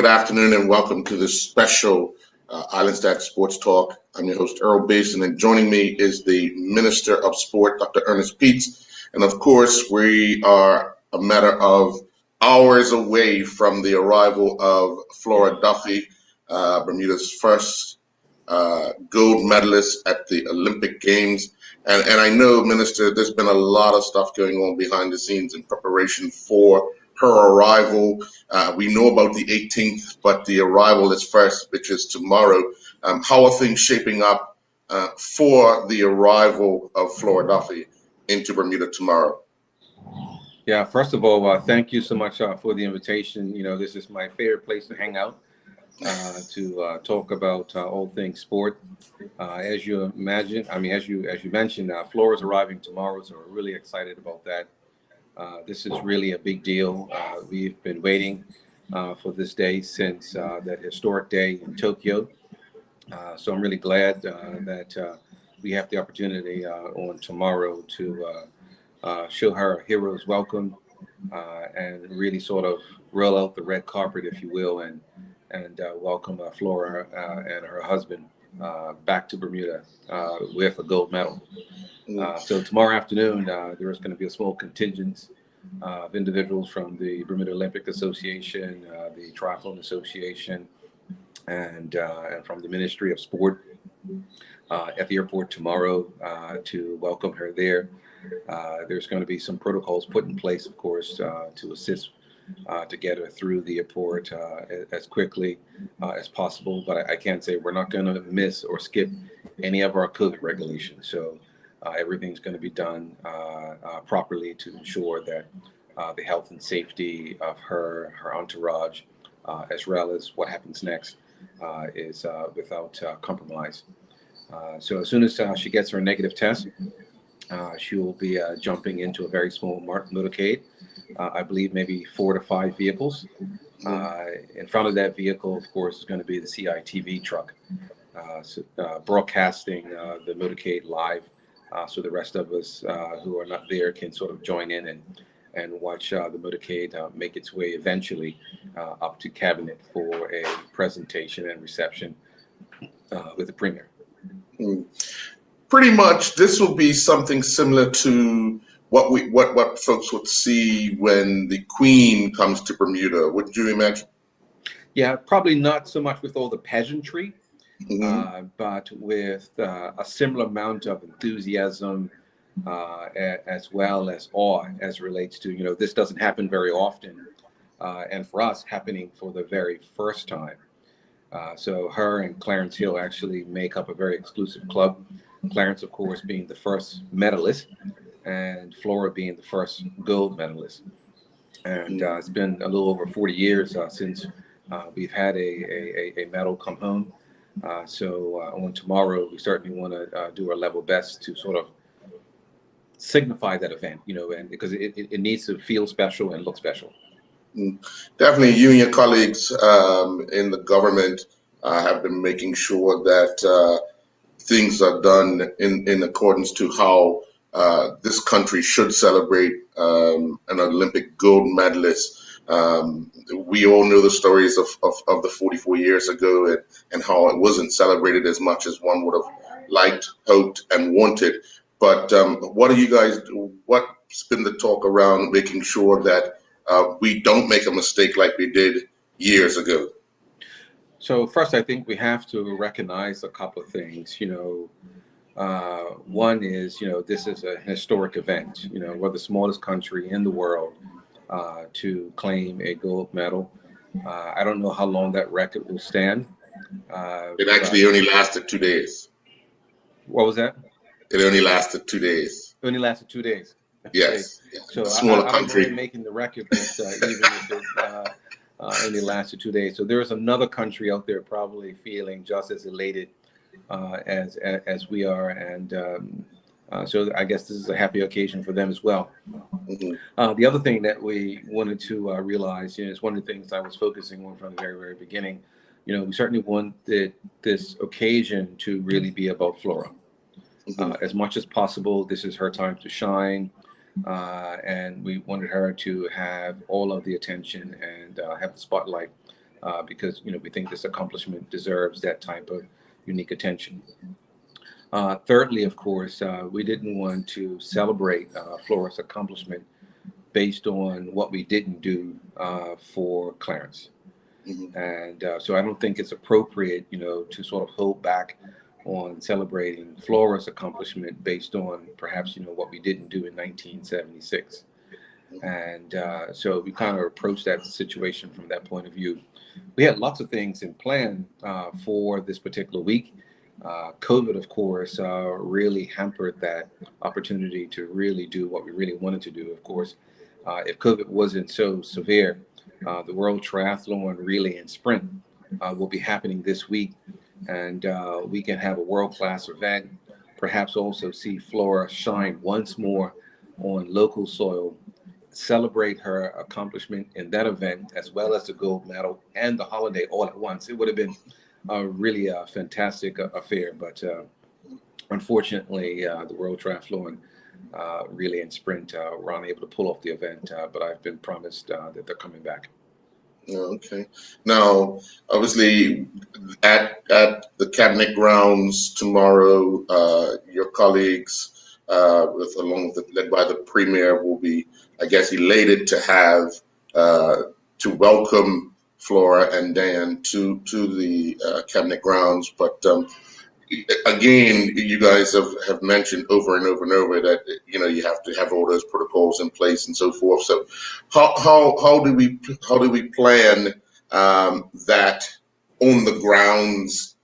good afternoon, and welcome to this special Island Stat Sports Talk. I'm your host, Earl Basin, and joining me is the Minister of Sport, Dr. Ernest Peets. And of course, we are a matter of hours away from the arrival of Flora Duffy, Bermuda's first gold medalist at the Olympic Games. And I know, Minister, there's been a lot of stuff going on behind the scenes in preparation for her arrival. We know about the 18th, but the arrival is first, which is tomorrow. How are things shaping up for the arrival of Flora Duffy into Bermuda tomorrow? Yeah, first of all, thank you so much for the invitation. You know, this is my favorite place to hang out to talk about all things sport. As you imagine, as you mentioned, Flora's arriving tomorrow, so we're really excited about that. This is really a big deal. We've been waiting for this day since that historic day in Tokyo. So I'm really glad that we have the opportunity on tomorrow to show her a hero's welcome and really sort of roll out the red carpet, if you will, and welcome Flora and her husband back to Bermuda with a gold medal. So tomorrow afternoon, there is going to be a small contingent of individuals from the Bermuda Olympic Association, the Triathlon Association, and from the Ministry of Sport at the airport tomorrow to welcome her there. There's going to be some protocols put in place, of course, to assist to get her through the airport as quickly as possible. But I can't say we're not going to miss or skip any of our COVID regulations. So everything's going to be done properly to ensure that the health and safety of her entourage, as well as what happens next, is without compromise. So as soon as she gets her negative test, she will be jumping into a very small motorcade. I believe maybe 4 to 5 vehicles. In front of that vehicle, of course, is going to be the CITV truck, broadcasting the motorcade live, so the rest of us who are not there can sort of join in and watch the motorcade make its way eventually up to cabinet for a presentation and reception with the premier. Pretty much, this will be something similar to what folks would see when the Queen comes to Bermuda. Would you imagine? Yeah, probably not so much with all the pageantry, but with a similar amount of enthusiasm as well as awe as it relates to, you know, this doesn't happen very often. And for us, happening for the very first time. So her and Clarence Hill actually make up a very exclusive club. Clarence, of course, being the first medalist, and Flora being the first gold medalist. And it's been a little over 40 years since we've had a medal come home. So on tomorrow, we certainly want to do our level best to sort of signify that event, you know, and because it needs to feel special and look special. Definitely, you and your colleagues in the government have been making sure that things are done in accordance to how this country should celebrate an Olympic gold medalist. We all know the stories of the 44 years ago and how it wasn't celebrated as much as one would have liked, hoped, and wanted. But what do you guys do? What's been the talk around making sure that we don't make a mistake like we did years ago? So first, I think we have to recognize a couple of things. You know, one is, you know, this is a historic event. You know, we're the smallest country in the world to claim a gold medal. I don't know how long that record will stand. It actually only lasted 2 days. What was that? It only lasted 2 days. Only lasted 2 days. Yes. So Smaller I don't country. mind making the record, but even if it only lasted 2 days. So there's another country out there probably feeling just as elated as we are, and so I guess this is a happy occasion for them as well. The other thing that we wanted to realize, you know, is one of the things I was focusing on from the very, very beginning. You know, we certainly wanted this occasion to really be about Flora. As much as possible, this is her time to shine, and we wanted her to have all of the attention and have the spotlight because we think this accomplishment deserves that type of unique attention. Thirdly, of course, we didn't want to celebrate Flora's accomplishment based on what we didn't do for Clarence. Mhm. And so I don't think it's appropriate, to sort of hold back on celebrating Flora's accomplishment based on perhaps, what we didn't do in 1976. And so we kind of approached that situation from that point of view. We had lots of things in plan for this particular week. COVID, of course, really hampered that opportunity to really do what we really wanted to do. Of course, if COVID wasn't so severe, the World Triathlon Relay and Sprint will be happening this week, and we can have a world-class event, perhaps also see Flora shine once more on local soil, celebrate her accomplishment in that event, as well as the gold medal and the holiday all at once. It would have been really a fantastic affair, but unfortunately, the World Triathlon Relay and Sprint were unable to pull off the event, but I've been promised that they're coming back. Okay. Now, obviously, at the cabinet grounds tomorrow, your colleagues, led by the premier, will be, I guess, elated to have to welcome Flora and Dan to the cabinet grounds. But again, you guys have mentioned over and over and over that you have to have all those protocols in place and so forth. So how do we plan that on the grounds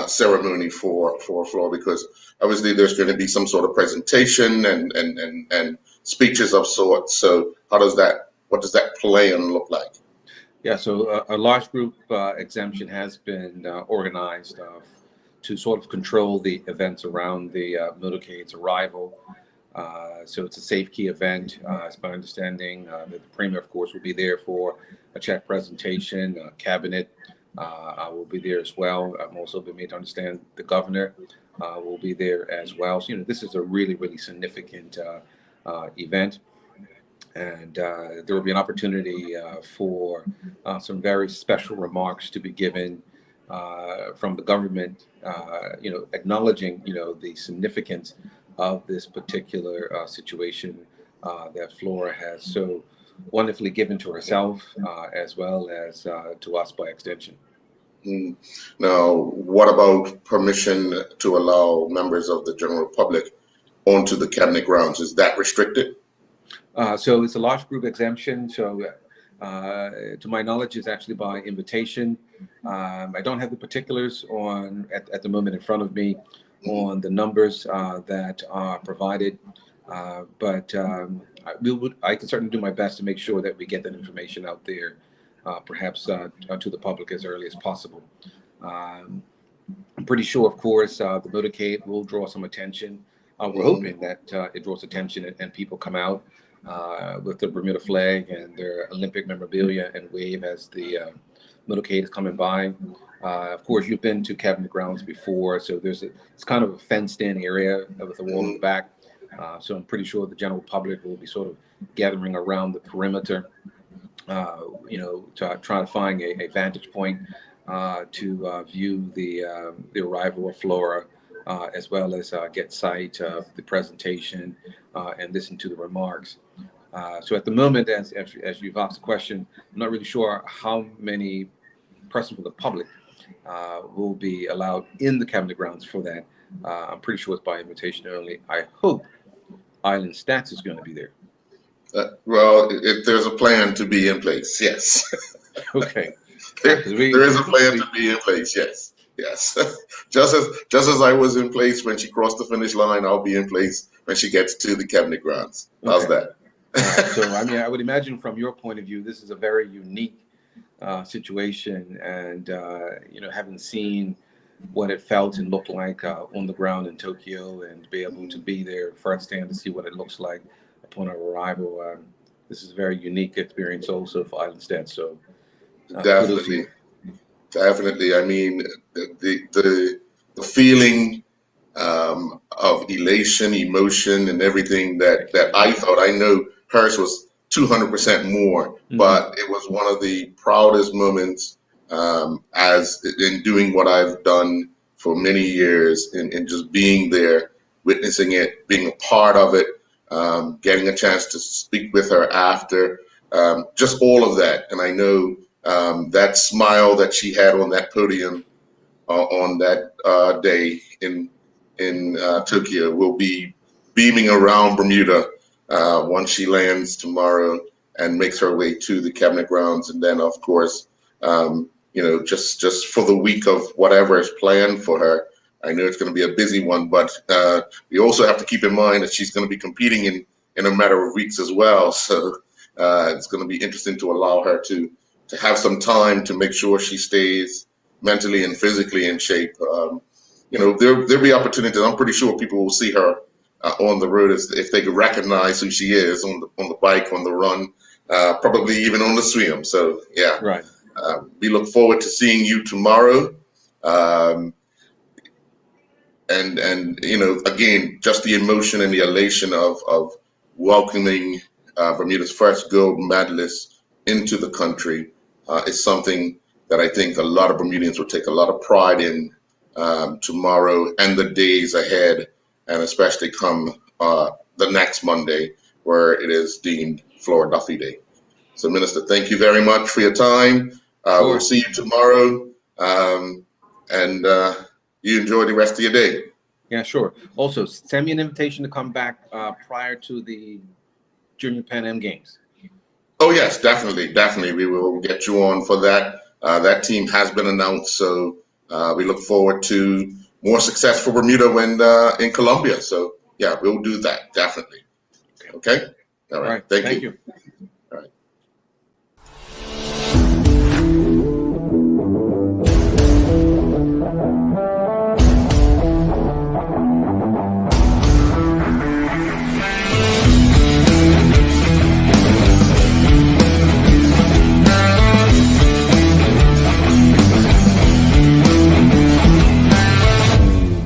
ceremony for Flora? Because obviously there's going to be some sort of presentation and speeches of sorts. So what does that plan look like? Yeah, so a large group exemption has been organized to sort of control the events around the motorcade's arrival. So it's a safe key event. It's my understanding that the Premier, of course, will be there for a check presentation, cabinet. I will be there as well. I'm also been made to understand the governor will be there as well. So, this is a really, really significant event. And there will be an opportunity for some very special remarks to be given from the government, acknowledging, the significance of this particular situation that Flora has so wonderfully given to herself, as well as to us by extension. Mm. Now, what about permission to allow members of the general public onto the cabinet grounds? Is that restricted? So it's a large group exemption. So to my knowledge, it's actually by invitation. I don't have the particulars at the moment in front of me on the numbers that are provided, but I can certainly do my best to make sure that we get that information out there, perhaps to the public as early as possible. I'm pretty sure, of course, the motorcade will draw some attention. We're hoping that it draws attention and people come out with the Bermuda flag and their Olympic memorabilia and wave as the motorcade is coming by. Of course, you've been to cabinet grounds before, so it's kind of a fenced-in area with a wall in the back. So I'm pretty sure the general public will be sort of gathering around the perimeter, to try to find a vantage point to view the arrival of Flora, as well as get sight of the presentation and listen to the remarks. So at the moment, as you've asked the question, I'm not really sure how many persons from the public will be allowed in the cabinet grounds for that. I'm pretty sure it's by invitation only. I hope Island Stats is going to be there. Well, if there's a plan to be in place, yes. Okay. there is a plan to be in place, yes. Yes. just as I was in place when she crossed the finish line, I'll be in place when she gets to the cabinet grounds. How's Okay. that? All right. So, I would imagine from your point of view, this is a very unique situation, and having seen what it felt and looked like on the ground in Tokyo, and be able to be there firsthand to see what it looks like upon our arrival, this is a very unique experience also for Island Stats. So, Definitely. Definitely. I mean, the feeling of elation, emotion, and everything that I thought. I know hers was 200% more, but it was one of the proudest moments as in doing what I've done for many years in just being there, witnessing it, being a part of it, getting a chance to speak with her after, just all of that. And I know that smile that she had on that podium on that day in Tokyo will be beaming around Bermuda once she lands tomorrow and makes her way to the cabinet grounds, and then of course, just for the week of whatever is planned for her. I know it's going to be a busy one, but we also have to keep in mind that she's going to be competing in a matter of weeks as well. So it's going to be interesting to allow her to have some time to make sure she stays mentally and physically in shape. There'll be opportunities. I'm pretty sure people will see her on the road if they could recognize who she is on the bike, on the run, probably even on the swim. So yeah, Right. we look forward to seeing you tomorrow. Um, and again, just the emotion and the elation of welcoming Bermuda's first gold medalist into the country is something that I think a lot of Bermudians will take a lot of pride in tomorrow and the days ahead, and especially come the next Monday, where it is deemed Flora Duffy Day. So, Minister, thank you very much for your time. We'll Sure. see you tomorrow, and you enjoy the rest of your day. Yeah, sure. Also, send me an invitation to come back prior to the Junior Pan Am Games. Oh yes, definitely, definitely. We will get you on for that. That team has been announced, so we look forward to more success for Bermuda when in Colombia. So yeah, we'll do that definitely. Okay. Okay. All All right. right. Thank Thank you. you.